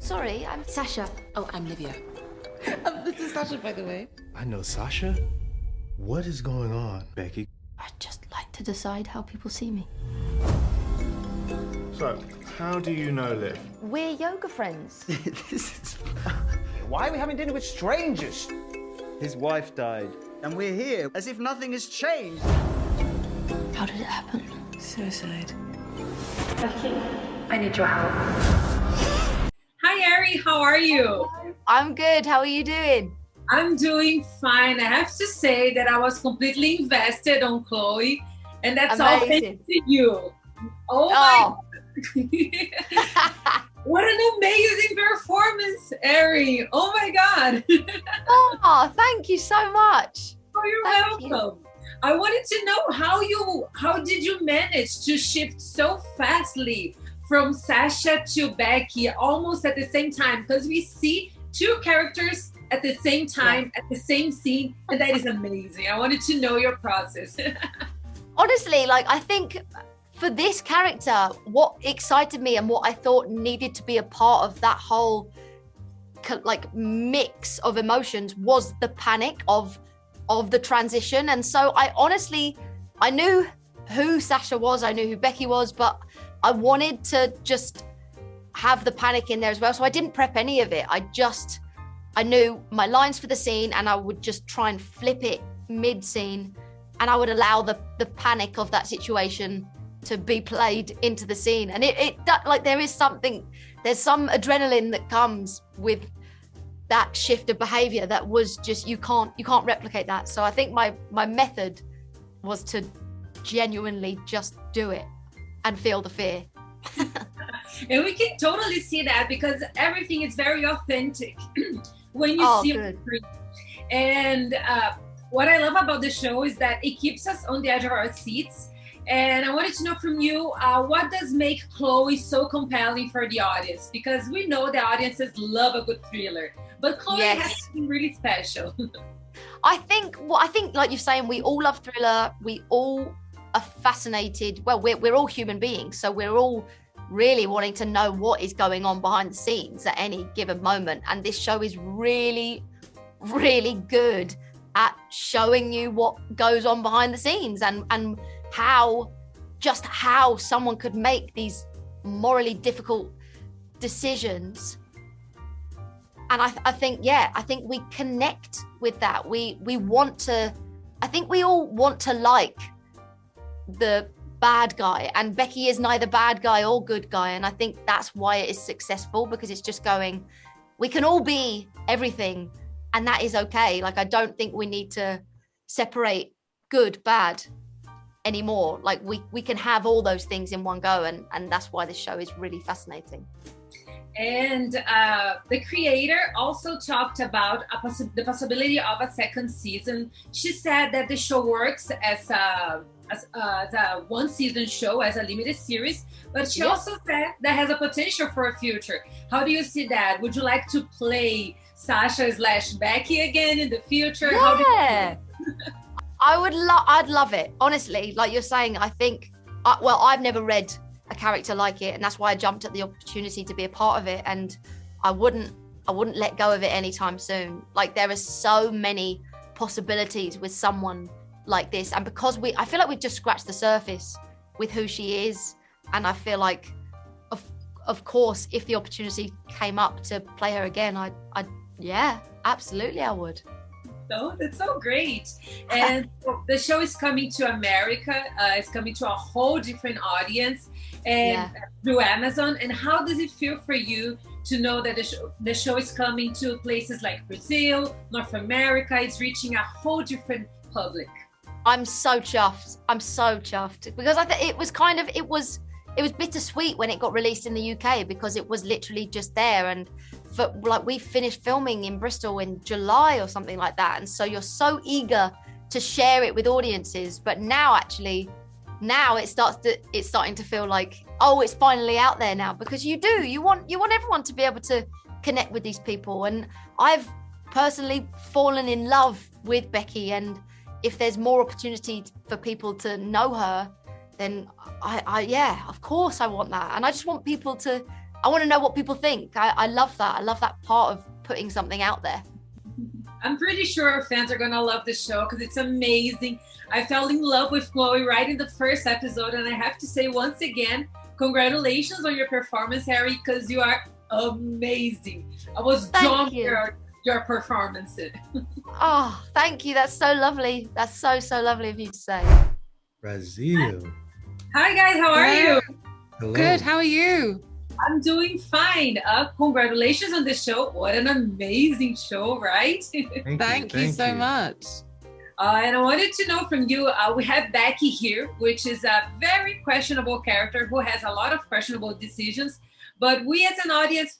Sorry, I'm Sasha. Oh, I'm Livia. This is Sasha, by the way. I know Sasha. What is going on, Becky? I'd just like to decide how people see me. So, how do you know Liv? We're yoga friends. Why are we having dinner with strangers? His wife died, and we're here as if nothing has changed. How did it happen? Suicide. I need your help. Hi, Ari. How are you? I'm good. How are you doing? I'm doing fine. I have to say that I was completely invested on Chloe, and that's all thanks to you. Oh my God. What an amazing performance, Ari. Oh my God. Oh, thank you so much. Oh, you're welcome. I wanted to know how did you manage to shift so fastly from Sasha to Becky almost at the same time? Because we see two characters at the same time, at the same scene, and that is amazing. I wanted to know your process. Honestly, like, I think for this character, what excited me and what I thought needed to be a part of that whole like mix of emotions was the panic of the transition. And so I knew who Sasha was, I knew who Becky was, but I wanted to just have the panic in there as well. So I didn't prep any of it. I knew my lines for the scene, and I would just try and flip it mid-scene, and I would allow the panic of that situation to be played into the scene. And there's some adrenaline that comes with that shift of behavior that was just, you can't replicate that. So I think my method was to genuinely just do it and feel the fear. And we can totally see that because everything is very authentic when you see it. And what I love about the show is that it keeps us on the edge of our seats. And I wanted to know from you, what does make Chloe so compelling for the audience? Because we know the audiences love a good thriller, but Chloe has something really special. I think like you're saying, we all love thriller. We all are fascinated. Well, we're all human beings, so we're all really wanting to know what is going on behind the scenes at any given moment. And this show is really, really good at showing you what goes on behind the scenes and how someone could make these morally difficult decisions. And I think we connect with that. I think we all want to like the bad guy, and Becky is neither bad guy or good guy. And I think that's why it is successful, because it's just going, we can all be everything, and that is okay. Like, I don't think we need to separate good, bad anymore. Like, we can have all those things in one go, and that's why this show is really fascinating. And the creator also talked about the possibility of a second season. She said that the show works as a one season show, as a limited series, but she also said that has a potential for a future. How do you see that? Would you like to play Sasha/Becky again in the future? Yeah. I'd love it. Honestly, like you're saying, I think, I've never read a character like it, and that's why I jumped at the opportunity to be a part of it, and I wouldn't let go of it anytime soon. Like, there are so many possibilities with someone like this, and because I feel like we've just scratched the surface with who she is, and I feel like of course if the opportunity came up to play her again, I'd absolutely I would. No, that's so great. And the show is coming to America. It's coming to a whole different audience, and through Amazon. And how does it feel for you to know that the show is coming to places like Brazil, North America? It's reaching a whole different public. I'm so chuffed because I think it was bittersweet when it got released in the UK, because it was literally just there, and we finished filming in Bristol in July or something like that, and so you're so eager to share it with audiences. But now it's starting to feel like, oh, it's finally out there now, because you want everyone to be able to connect with these people. And I've personally fallen in love with Becky, and if there's more opportunity for people to know her, then I of course I want that. And I just want people to I want to know what people think. I love that. I love that part of putting something out there. I'm pretty sure our fans are gonna love the show because it's amazing. I fell in love with Chloe right in the first episode, and I have to say once again, congratulations on your performance, Harry, because you are amazing. I was drawn to your performance. Oh, thank you. That's so lovely. That's so lovely of you to say. Brazil. Hi guys, how are you? Hello. Good, how are you? I'm doing fine. Congratulations on the show. What an amazing show, right? Thank you so much. And I wanted to know from you, we have Becky here, which is a very questionable character who has a lot of questionable decisions. But we as an audience,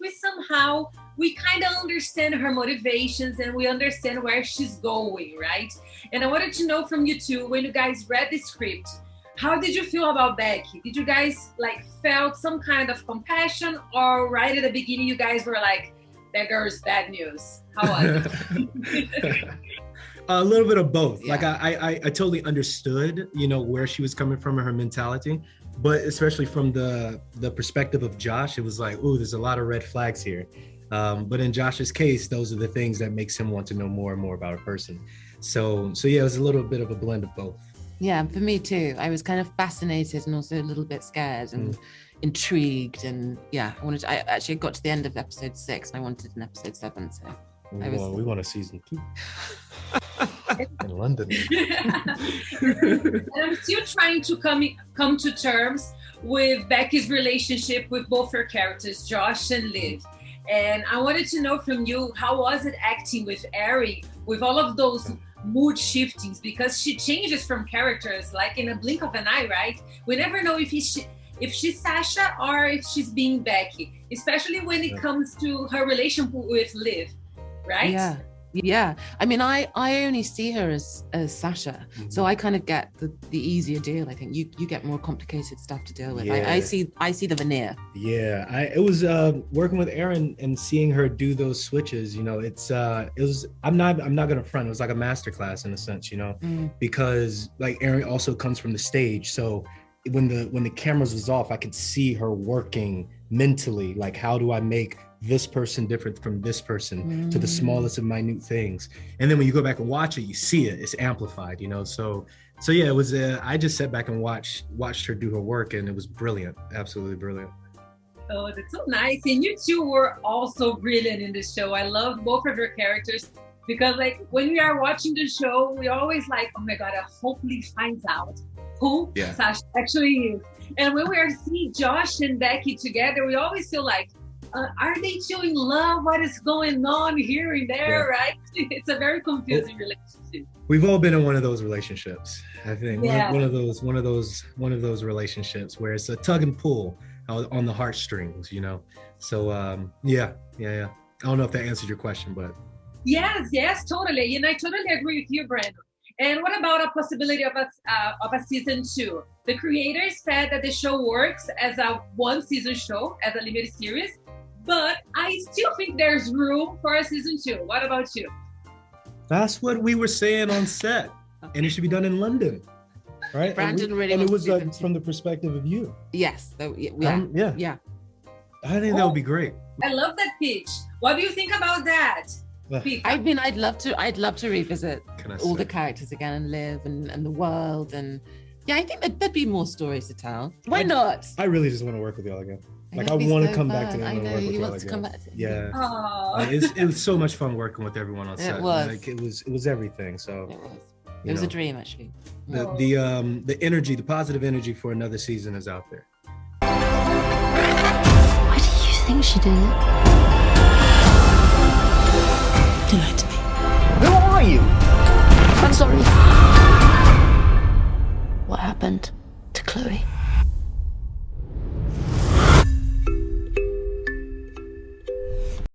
we kind of understand her motivations and we understand where she's going, right? And I wanted to know from you too, when you guys read the script, how did you feel about Becky? Did you guys felt some kind of compassion, or right at the beginning you guys were like, that girl's bad news? How was it? A little bit of both. Yeah. I totally understood, where she was coming from and her mentality, but especially from the perspective of Josh, it was like, ooh, there's a lot of red flags here. But in Josh's case, those are the things that makes him want to know more and more about a person. So yeah, it was a little bit of a blend of both. Yeah, for me too. I was kind of fascinated and also a little bit scared and intrigued. And yeah, I actually got to the end of episode 6 and I wanted an episode 7. So we want a season 2 in London. And I'm still trying to come to terms with Becky's relationship with both her characters, Josh and Liv. And I wanted to know from you, how was it acting with Ari with all of those mood shiftings, because she changes from characters like in a blink of an eye, right? We never know if she's Sasha or if she's being Becky, especially when it comes to her relationship with Liv, right? Yeah. I mean, I only see her as Sasha, so I kind of get the easier deal. I think you get more complicated stuff to deal with. Yeah. I see the veneer. Yeah, it was working with Erin and seeing her do those switches. It was. I'm not gonna front. It was like a masterclass in a sense, because Erin also comes from the stage, so when the cameras was off, I could see her working mentally. Like, how do I make this person different from this person to the smallest of minute things? And then when you go back and watch it, you see it's amplified, so yeah, it was I just sat back and watched her do her work, and it was brilliant, absolutely brilliant. Oh, that's so nice. And you two were also brilliant in the show. I love both of your characters, because when we are watching the show, we always oh my god, I hope Lee finds out who Sasha actually is. And when we are seeing Josh and Becky together, we always feel are they two in love? What is going on here and there, right? It's a very confusing relationship. We've all been in one of those relationships, I think. One of those relationships where it's a tug and pull on the heartstrings, So yeah. I don't know if that answered your question, but yes, totally. And I totally agree with you, Brandon. And what about a possibility of a season 2? The creators said that the show works as a one-season show, as a limited series, but I still think there's room for a season 2. What about you? That's what we were saying on set, and it should be done in London, right? Brandon and it was from the perspective of you. Yes, yeah. I think that would be great. I love that pitch. What do you think about that? I mean, I'd love to revisit all the characters again and live and the world, and I think there'd be more stories to tell. Why not? I really just want to work with y'all again. I want to come back to them and work with y'all again. Come back to it was so much fun working with everyone on set. It was everything. So it was a dream, actually. The energy, the positive energy for another season is out there. Why do you think she did it? You lied to me. Who are you? I'm sorry. What happened to Chloe?